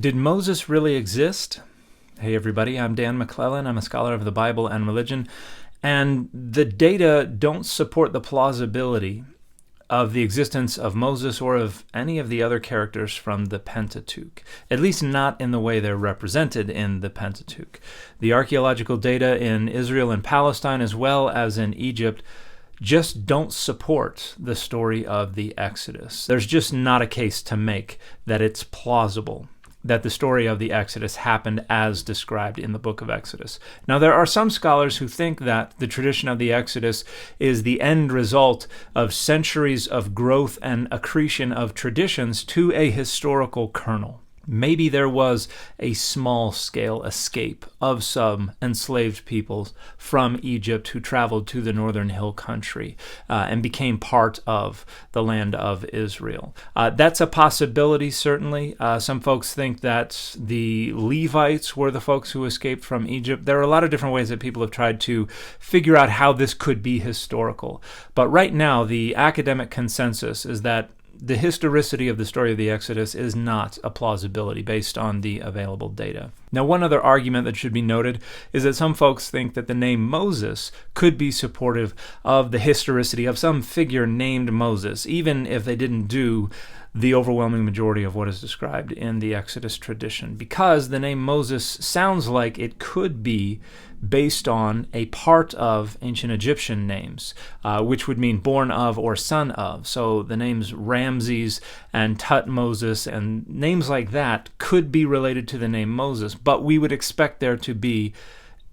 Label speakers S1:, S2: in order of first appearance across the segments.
S1: Did Moses really exist? Hey everybody, I'm Dan McClellan. I'm a scholar of the Bible and religion, and the data don't support the plausibility of the existence of Moses or of any of the other characters from the Pentateuch, at least not in the way they're represented in the Pentateuch. The archaeological data in Israel and Palestine, as well as in Egypt, just don't support the story of the Exodus. There's just not a case to make that it's plausible that the story of the Exodus happened as described in the book of Exodus. Now, there are some scholars who think that the tradition of the Exodus is the end result of centuries of growth and accretion of traditions to a historical kernel. Maybe there was a small-scale escape of some enslaved peoples from Egypt who traveled to the northern hill country and became part of the land of Israel. That's a possibility, certainly. Some folks think that the Levites were the folks who escaped from Egypt. There are a lot of different ways that people have tried to figure out how this could be historical. But right now, the academic consensus is that the historicity of the story of the Exodus is not a plausibility based on the available data. Now, one other argument that should be noted is that some folks think that the name Moses could be supportive of the historicity of some figure named Moses, even if they didn't do the overwhelming majority of what is described in the Exodus tradition, because the name Moses sounds like it could be based on a part of ancient Egyptian names, which would mean born of or son of. So the names Ramses and Tutmosis and names like that could be related to the name Moses, but we would expect there to be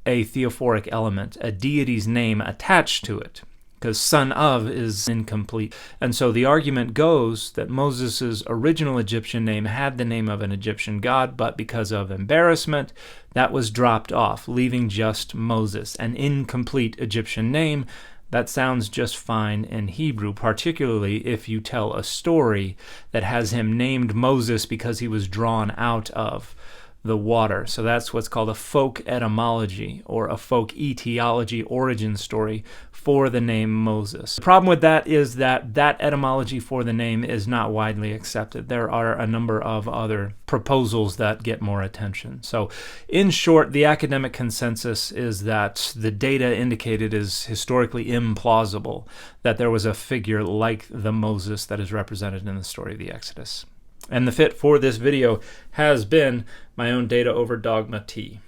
S1: a theophoric element, a deity's name attached to it, because son of is incomplete. And so the argument goes that Moses' original Egyptian name had the name of an Egyptian god, but because of embarrassment, that was dropped off, leaving just Moses, an incomplete Egyptian name that sounds just fine in Hebrew, particularly if you tell a story that has him named Moses because he was drawn out of the water. So that's what's called a folk etymology or a folk etiology origin story for the name Moses. The problem with that is that that etymology for the name is not widely accepted. There are a number of other proposals that get more attention. So in short, the academic consensus is that the data indicated is historically implausible, that there was a figure like the Moses that is represented in the story of the Exodus. And the fit for this video has been my own data over dogma T.